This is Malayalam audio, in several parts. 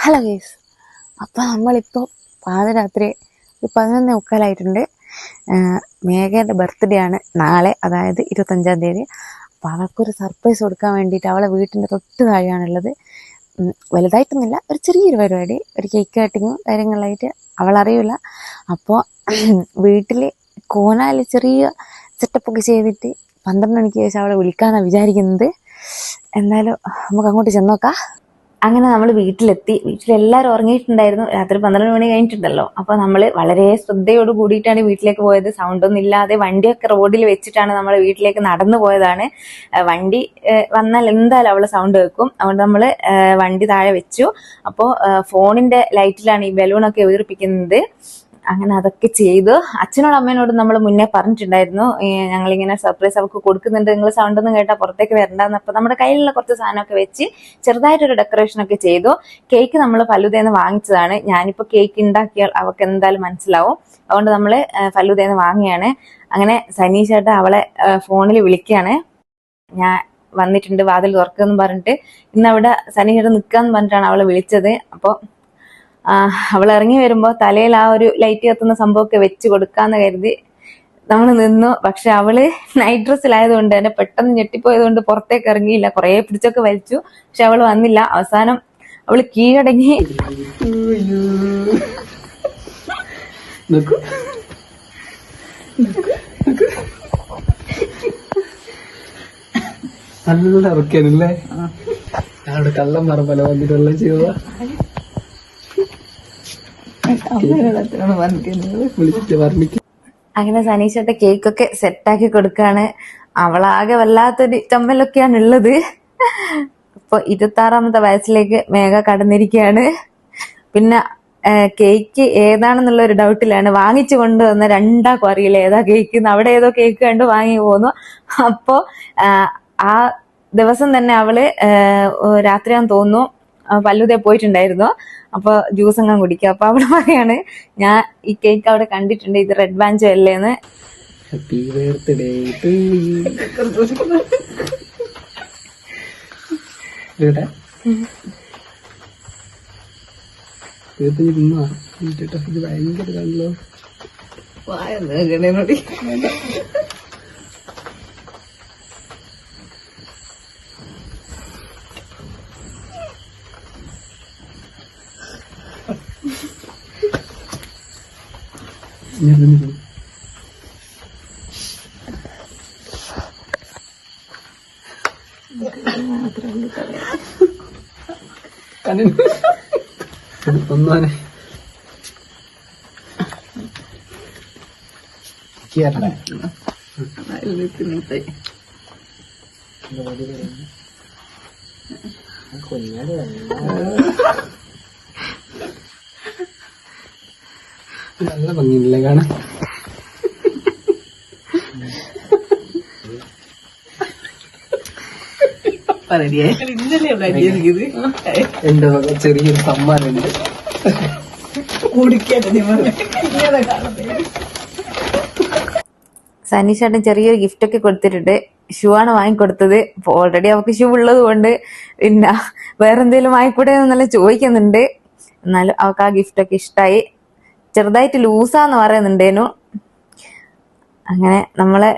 ഹലോ ഗൈസ്, അപ്പം നമ്മളിപ്പോൾ പാതിരാത്രി 11:15 മേഘയുടെ ബർത്ത്ഡേ ആണ് നാളെ, അതായത് 25-ാം തീയതി. അപ്പോൾ അവൾക്കൊരു സർപ്രൈസ് കൊടുക്കാൻ വേണ്ടിയിട്ട് അവളെ വീട്ടിൻ്റെ തൊട്ട് താഴെയാണുള്ളത്. വലുതായിട്ടൊന്നുമില്ല, ഒരു ചെറിയൊരു പരിപാടി, ഒരു കേക്ക് കട്ടിങ്ങും കാര്യങ്ങളിലായിട്ട് അവളറിയില്ല. അപ്പോൾ വീട്ടിൽ കോനാല് ചെറിയ സെറ്റപ്പൊക്കെ ചെയ്തിട്ട് 12 മണിക്ക് ശേഷം അവളെ വിളിക്കാനാണ് വിചാരിക്കുന്നത്. എന്തായാലും നമുക്ക് അങ്ങോട്ട് ചെന്നോക്കാം. അങ്ങനെ നമ്മൾ വീട്ടിലെല്ലാവരും ഉറങ്ങിയിട്ടുണ്ടായിരുന്നു. രാത്രി 12 മണി കഴിഞ്ഞിട്ടുണ്ടല്ലോ. അപ്പോൾ നമ്മൾ വളരെ ശ്രദ്ധയോട് കൂടിയിട്ടാണ് വീട്ടിലേക്ക് പോയത്. സൗണ്ടൊന്നും ഇല്ലാതെ വണ്ടിയൊക്കെ റോഡിൽ വെച്ചിട്ടാണ് നമ്മൾ വീട്ടിലേക്ക് നടന്നു പോയതാണ്. വണ്ടി വന്നാൽ എന്തായാലും അവള് സൗണ്ട് കേൾക്കും. അതുകൊണ്ട് നമ്മൾ വണ്ടി താഴെ വെച്ചു. അപ്പോൾ ഫോണിന്റെ ലൈറ്റിലാണ് ഈ ബലൂണൊക്കെ ഉയർപ്പിക്കുന്നത്. അങ്ങനെ അതൊക്കെ ചെയ്തു. അച്ഛനോടും അമ്മേനോടും നമ്മൾ മുന്നേ പറഞ്ഞിട്ടുണ്ടായിരുന്നു, ഞങ്ങളിങ്ങനെ സർപ്രൈസ് അവർക്ക് കൊടുക്കുന്നുണ്ട്, നിങ്ങൾ സൗണ്ട് ഒന്നും കേട്ടാൽ പുറത്തേക്ക് വരണ്ടെന്ന്. അപ്പൊ നമ്മുടെ കയ്യിലുള്ള കുറച്ച് സാധനമൊക്കെ വെച്ച് ചെറുതായിട്ടൊരു ഡെക്കറേഷൻ ഒക്കെ ചെയ്തു. കേക്ക് നമ്മൾ ഫലൂദയിൽ നിന്ന് വാങ്ങിച്ചതാണ്. ഞാനിപ്പോൾ കേക്ക് ഉണ്ടാക്കിയാൽ അവർക്ക് എന്തായാലും മനസ്സിലാവും, അതുകൊണ്ട് നമ്മൾ ഫലൂദയിൽ നിന്ന് വാങ്ങിയാണ്. അങ്ങനെ സനീഷേട്ട അവളെ ഫോണിൽ വിളിക്കുകയാണ്. ഞാൻ വന്നിട്ടുണ്ട്, വാതിൽ തുറക്കുമെന്ന് പറഞ്ഞിട്ട്. ഇന്നവിടെ സനീഷേട്ട നിൽക്കാന്ന് പറഞ്ഞിട്ടാണ് അവളെ വിളിച്ചത്. അപ്പോൾ അവൾ ഇറങ്ങി വരുമ്പോൾ തലയിൽ ആ ഒരു ലൈറ്റ് കത്തുന്ന സംഭവമൊക്കെ വെച്ച് കൊടുക്കാന്ന് കരുതി നമ്മൾ നിന്നു. പക്ഷെ അവള് നൈറ്റ് ഡ്രസ്സിലായതുകൊണ്ട് തന്നെ പെട്ടെന്ന് ഞെട്ടിപ്പോയത് കൊണ്ട് പുറത്തേക്ക് ഇറങ്ങിയില്ല. കുറെ പിടിച്ചൊക്കെ വലിച്ചു, പക്ഷെ അവള് വന്നില്ല. അവസാനം അവള് കീഴടങ്ങി. നല്ല ഇറക്കാനല്ലേ അവിടെ കള്ളം പറമ്പല വന്നിട്ടുള്ള ചെയ്ത അങ്ങനെ സനീഷേട്ട കേക്കൊക്കെ സെറ്റാക്കി കൊടുക്കാണ്. അവളാകെ വല്ലാത്തൊരു ചമ്മലൊക്കെയാണ് ഉള്ളത്. ഇപ്പൊ 26-ാമത്തെ വയസ്സിലേക്ക് മേഘ കടന്നിരിക്കുകയാണ്. പിന്നെ കേക്ക് ഏതാണെന്നുള്ള ഒരു ഡൗട്ടിലാണ്. വാങ്ങിച്ചു കൊണ്ടുവന്ന രണ്ടാൾക്കും അറിയില്ല ഏതാ കേക്ക്. അവിടെ ഏതോ കേക്ക് കണ്ട് വാങ്ങി പോന്നു. അപ്പോ ആ ദിവസം തന്നെ അവള് രാത്രിയാന്ന് തോന്നുന്നു ഫലൂദയിൽ പോയിട്ടുണ്ടായിരുന്നു. അപ്പൊ ജ്യൂസ് എങ്ങനെ കുടിക്കുക. അപ്പൊ അവിടെ പറയാണ്, ഞാൻ ഈ കേക്ക് അവിടെ കണ്ടിട്ടുണ്ട്, ഇത് റെഡ് ബാഞ്ചോ അല്ലേന്ന്. Happy birthday to you. ഭയങ്കര കണ്ടല്ലോ ഒന്നാനെ നല്ല ഭംഗിയില്ലേ കാണാൻ. എന്റെ വക ചെറിയൊരു സമ്മാനമുണ്ട്. സനീഷേട്ടൻ ചെറിയൊരു ഗിഫ്റ്റ് ഒക്കെ കൊടുത്തിട്ടുണ്ട്. ഷൂ ആണ് വാങ്ങിക്കൊടുത്തത്. ഓൾറെഡി അവർക്ക് ഷൂ ഉള്ളത് കൊണ്ട് പിന്നെ വേറെന്തേലും വാങ്ങിക്കൂടെ എന്നല്ല ചോദിക്കുന്നുണ്ട്. എന്നാലും അവർക്ക് ആ ഗിഫ്റ്റ് ഒക്കെ ഇഷ്ടമായി. ചെറുതായിട്ട് ലൂസാന്ന് പറയുന്നുണ്ടേനു. അങ്ങനെ നമ്മളെ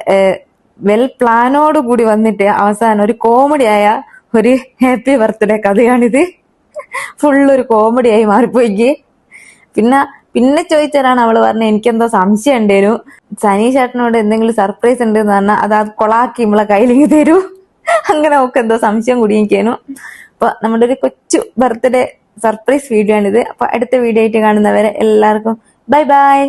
വെൽ പ്ലാനോട് കൂടി വന്നിട്ട് അവസാനം ഒരു കോമഡി ആയ ഒരു ഹാപ്പി ബർത്ത്ഡേ കഥയാണിത്. ഫുള്ളൊരു കോമഡി ആയി മാറിപ്പോയിക്ക്. പിന്നെ ചോദിച്ചാലാണ് അവള് പറഞ്ഞത്, എനിക്കെന്തോ സംശയം ഉണ്ടേനു, സനീഷേട്ടനോട് എന്തെങ്കിലും സർപ്രൈസ് ഉണ്ട് എന്ന് പറഞ്ഞാൽ അത് കൊളാക്കി നമ്മളെ കയ്യിലേക്ക് തരൂ. അങ്ങനെ അവൾക്ക് എന്തോ സംശയം കുടിയിരിക്കാനു. അപ്പൊ നമ്മുടെ ഒരു കൊച്ചു ബർത്ത്ഡേ സർപ്രൈസ് വീഡിയോ ആണിത്. അപ്പൊ അടുത്ത വീഡിയോ ആയിട്ട് കാണുന്നവരെ എല്ലാവർക്കും ബൈ ബൈ.